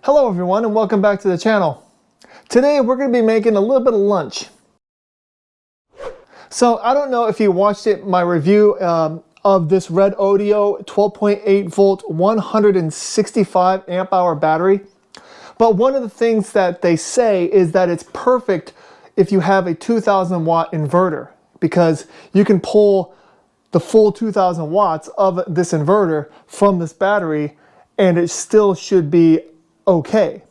Hello everyone and welcome back to the channel. Today we're going to be making a little bit of lunch. So I don't know if you watched my review of this Redodo 12.8 volt 165 amp hour battery. But one of the things that they say is that it's perfect if you have a 2000 watt inverter, because you can pull the full 2000 watts of this inverter from this battery and it still should be okay.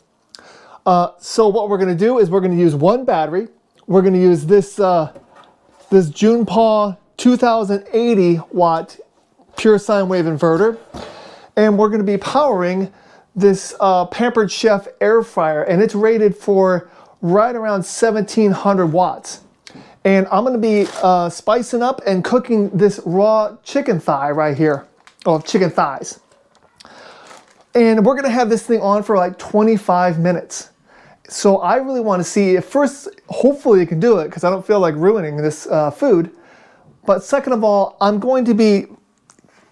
So what we're going to do is we're going to use one battery. We're going to use this this Junpao 2080 watt pure sine wave inverter, and we're going to be powering this Pampered Chef air fryer, and it's rated for right around 1700 watts. And I'm going to be spicing up and cooking this raw chicken thigh right here, or chicken thighs. And we're going to have this thing on for like 25 minutes. So I really want to see if first, hopefully you can do it because I don't feel like ruining this food. But second of all, I'm going to be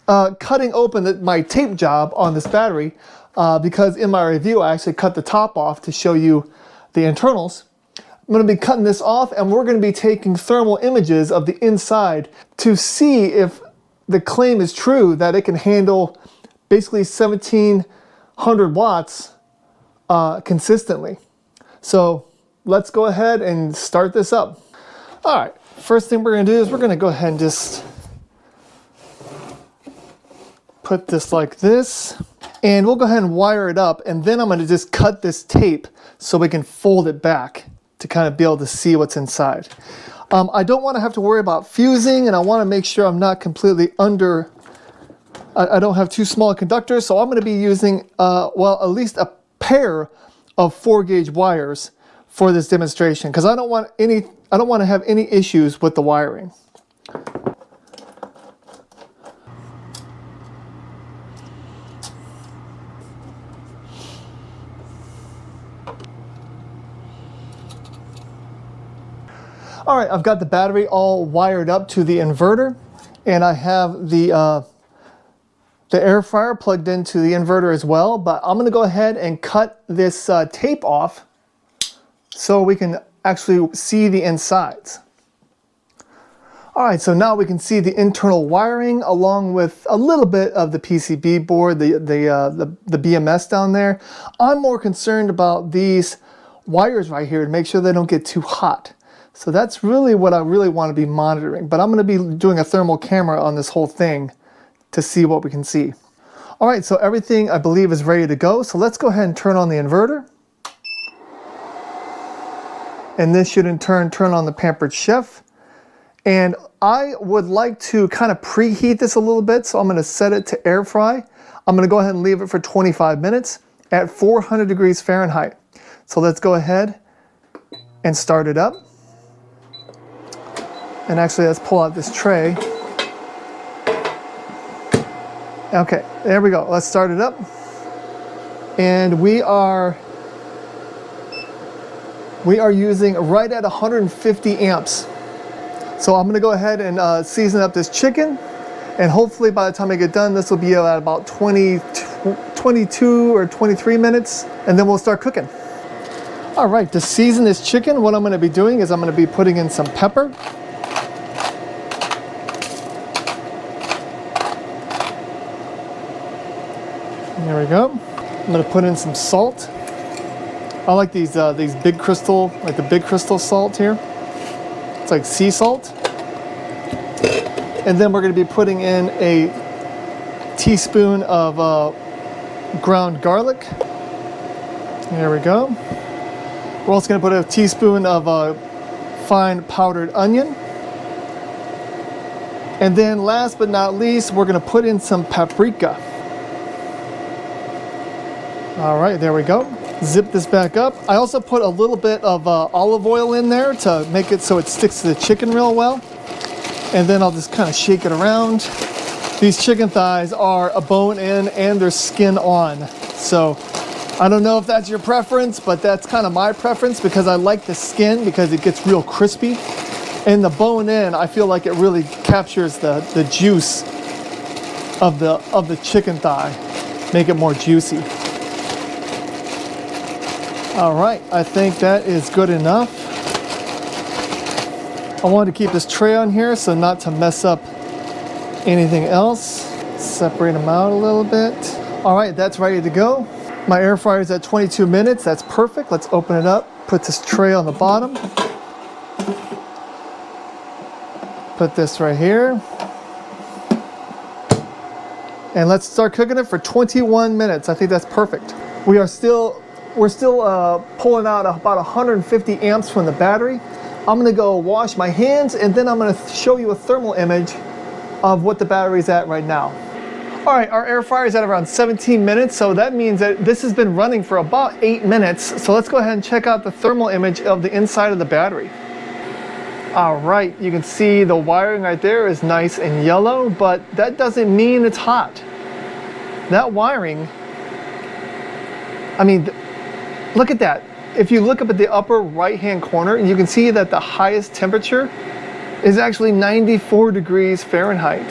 cutting open my tape job on this battery because in my review I actually cut the top off to show you the internals. I'm going to be cutting this off and we're going to be taking thermal images of the inside to see if the claim is true that it can handle basically 1700 watts consistently. So let's go ahead and start this up. All right, first thing we're going to do is we're going to go ahead and just put this like this, and we'll go ahead and wire it up, and then I'm going to just cut this tape so we can fold it back to kind of be able to see what's inside. I don't want to have to worry about fusing, and I want to make sure I'm not completely under. I don't have too small conductors, so I'm going to be using, well, at least a pair of 4-gauge wires for this demonstration, because I don't want to have any issues with the wiring. All right, I've got the battery all wired up to the inverter, and I have the air fryer plugged into the inverter as well, but I'm going to go ahead and cut this tape off so we can actually see the insides. All right, so now we can see the internal wiring along with a little bit of the PCB board, the BMS down there. I'm more concerned about these wires right here to make sure they don't get too hot. So that's really what I really want to be monitoring, but I'm going to be doing a thermal camera on this whole thing to see what we can see. All right, so everything I believe is ready to go. So let's go ahead and turn on the inverter. And this should in turn turn on the Pampered Chef. And I would like to kind of preheat this a little bit, so I'm going to set it to air fry. I'm going to go ahead and leave it for 25 minutes at 400 degrees Fahrenheit. So let's go ahead and start it up. And actually, let's pull out this tray. Okay, there we go. Let's start it up. And we are using right at 150 amps. So I'm going to go ahead and season up this chicken. And hopefully by the time I get done, this will be at about 22 or 23 minutes. And then we'll start cooking. All right, to season this chicken, what I'm going to be doing is I'm going to be putting in some pepper. There we go. I'm going to put in some salt. I like these big crystal, like the big crystal salt here. It's like sea salt. And then we're going to be putting in a teaspoon of ground garlic. There we go. We're also going to put a teaspoon of fine powdered onion. And then last but not least, we're going to put in some paprika. All right, there we go. Zip this back up. I also put a little bit of olive oil in there to make it so it sticks to the chicken real well. And then I'll just kind of shake it around. These chicken thighs are a bone in and they're skin on. So I don't know if that's your preference, but that's kind of my preference because I like the skin because it gets real crispy. And the bone in, I feel like it really captures the juice of the chicken thigh, make it more juicy. All right, I think that is good enough. I wanted to keep this tray on here so not to mess up anything else. Separate them out a little bit. All right, that's ready to go. My air fryer is at 22 minutes. That's perfect. Let's open it up. Put this tray on the bottom. Put this right here. And let's start cooking it for 21 minutes. I think that's perfect. We're still pulling out about 150 amps from the battery. I'm gonna go wash my hands and then I'm gonna show you a thermal image of what the battery's at right now. All right, our air fryer is at around 17 minutes, so that means that this has been running for about 8 minutes. So let's go ahead and check out the thermal image of the inside of the battery. All right, you can see the wiring right there is nice and yellow, but that doesn't mean it's hot. That wiring, I mean, look at that. If you look up at the upper right-hand corner, you can see that the highest temperature is actually 94 degrees Fahrenheit.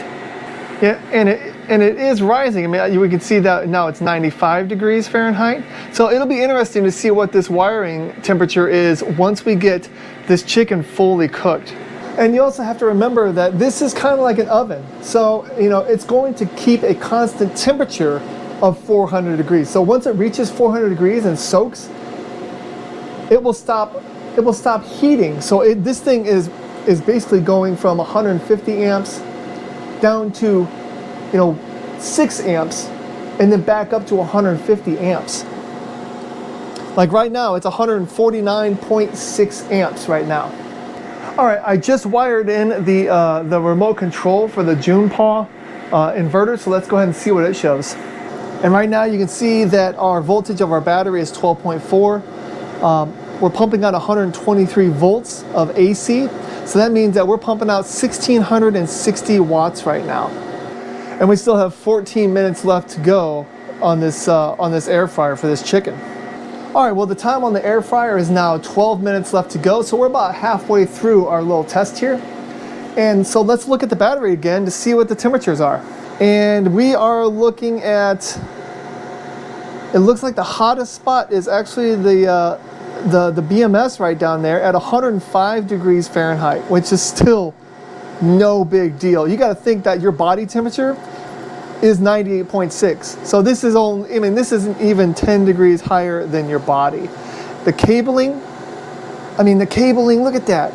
Yeah, and it is rising. I mean, we can see that now it's 95 degrees Fahrenheit. So it'll be interesting to see what this wiring temperature is once we get this chicken fully cooked. And you also have to remember that this is kind of like an oven. So, you know, it's going to keep a constant temperature of 400 degrees. So once it reaches 400 degrees and soaks, it will stop heating. So this thing is basically going from 150 amps down to, 6 amps and then back up to 150 amps. Like right now, it's 149.6 amps right now. All right, I just wired in the remote control for the Junepao inverter, so let's go ahead and see what it shows. And right now you can see that our voltage of our battery is 12.4. We're pumping out 123 volts of AC. So that means that we're pumping out 1,660 watts right now. And we still have 14 minutes left to go on this air fryer for this chicken. All right, well, the time on the air fryer is now 12 minutes left to go. So we're about halfway through our little test here. And so let's look at the battery again to see what the temperatures are. And we are looking at, it looks like the hottest spot is actually the BMS right down there at 105 degrees Fahrenheit, which is still no big deal. You got to think that your body temperature is 98.6. So this is only, I mean, this isn't even 10 degrees higher than your body. The cabling, look at that.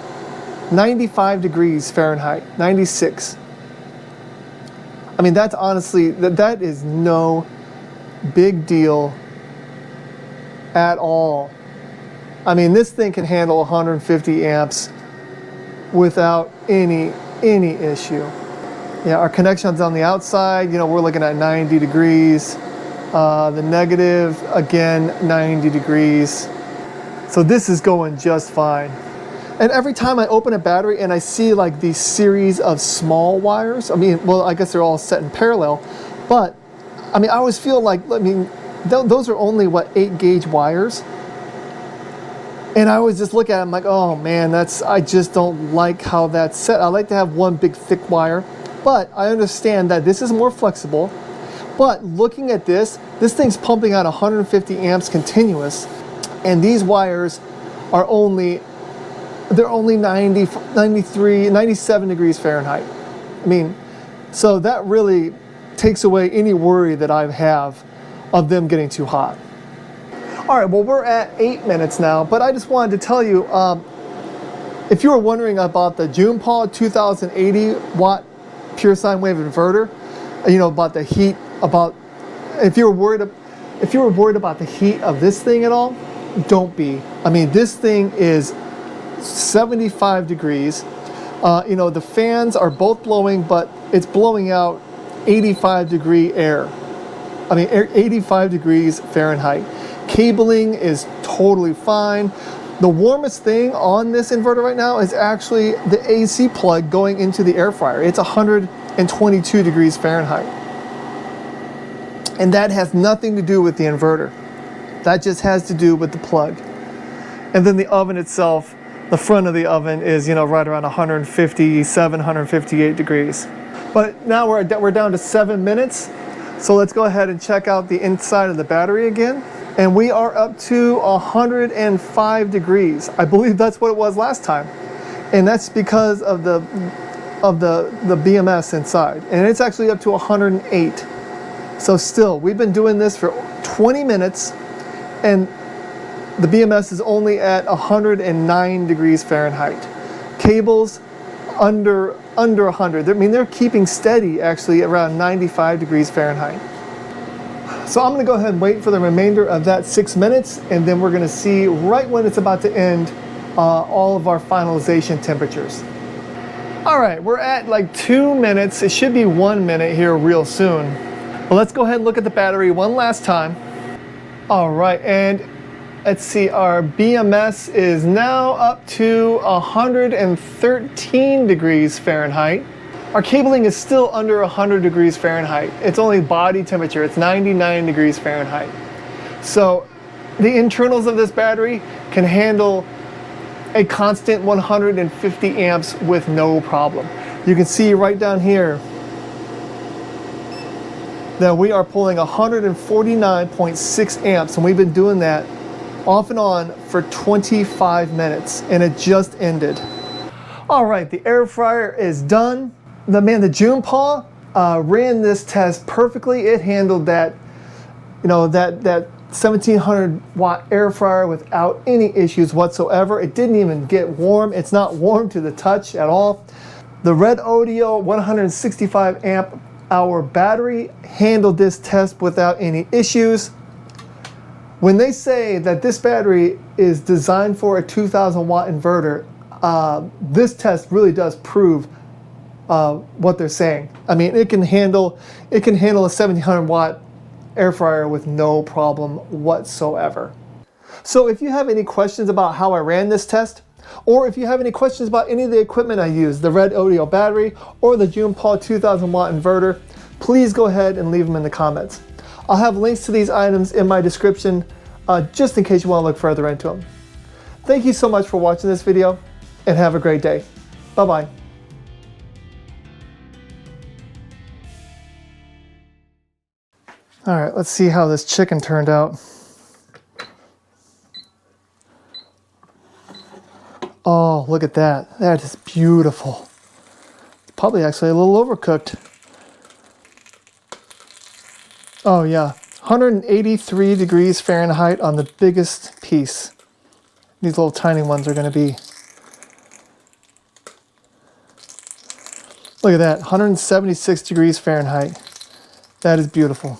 95 degrees Fahrenheit, 96. I mean, that's honestly, that is no big deal at all. I mean, this thing can handle 150 amps without any issue. Yeah, our connection's on the outside. We're looking at 90 degrees. The negative, again, 90 degrees. So this is going just fine. And every time I open a battery and I see like these series of small wires, I guess they're all set in parallel, but I always feel like, those are only 8 gauge wires. And I always just look at it, I'm like, oh man, I just don't like how that's set. I like to have one big thick wire, but I understand that this is more flexible. But looking at this thing's pumping out 150 amps continuous, and these wires are only 90, 93, 97 degrees Fahrenheit. So that really takes away any worry that I have of them getting too hot. All right, well, we're at 8 minutes now, but I just wanted to tell you, if you were wondering about the Junepao 2080 watt pure sine wave inverter, about the heat, if you were worried about the heat of this thing at all, don't be. This thing is 75 degrees. The fans are both blowing, but it's blowing out 85 degree air. 85 degrees Fahrenheit. Cabling is totally fine. The warmest thing on this inverter right now is actually the AC plug going into the air fryer. It's 122 degrees Fahrenheit. And that has nothing to do with the inverter. That just has to do with the plug. And then the oven itself, the front of the oven is, right around 157, 158 degrees. But now we're down to 7 minutes. So let's go ahead and check out the inside of the battery again. And we are up to 105 degrees. I believe that's what it was last time. And that's because of the BMS inside. And it's actually up to 108. So still, we've been doing this for 20 minutes and the BMS is only at 109 degrees Fahrenheit. Cables under 100. I mean, they're keeping steady actually around 95 degrees Fahrenheit. So I'm going to go ahead and wait for the remainder of that 6 minutes, and then we're going to see right when it's about to end all of our finalization temperatures. All right, we're at like 2 minutes. It should be 1 minute here real soon. But let's go ahead and look at the battery one last time. All right, and let's see, our BMS is now up to 113 degrees Fahrenheit. Our cabling is still under 100 degrees Fahrenheit. It's only body temperature, it's 99 degrees Fahrenheit. So the internals of this battery can handle a constant 150 amps with no problem. You can see right down here that we are pulling 149.6 amps, and we've been doing that off and on for 25 minutes, and it just ended. All right, the air fryer is done. The June Paw ran this test perfectly. It handled that, that 1700 watt air fryer without any issues whatsoever. It didn't even get warm. It's not warm to the touch at all. The Redodo 165 amp hour battery handled this test without any issues. When they say that this battery is designed for a 2000 watt inverter, this test really does prove what they're saying. I mean, it can handle a 1700 watt air fryer with no problem whatsoever. So if you have any questions about how I ran this test, or if you have any questions about any of the equipment I used, the Redodo battery or the June Paw 2000 watt inverter, please go ahead and leave them in the comments. I'll have links to these items in my description just in case you want to look further into them. Thank you so much for watching this video, and have a great day. Bye-bye. All right, let's see how this chicken turned out. Oh, look at that. That is beautiful. It's probably actually a little overcooked. Oh yeah, 183 degrees Fahrenheit on the biggest piece. These little tiny ones are going to be. Look at that, 176 degrees Fahrenheit. That is beautiful.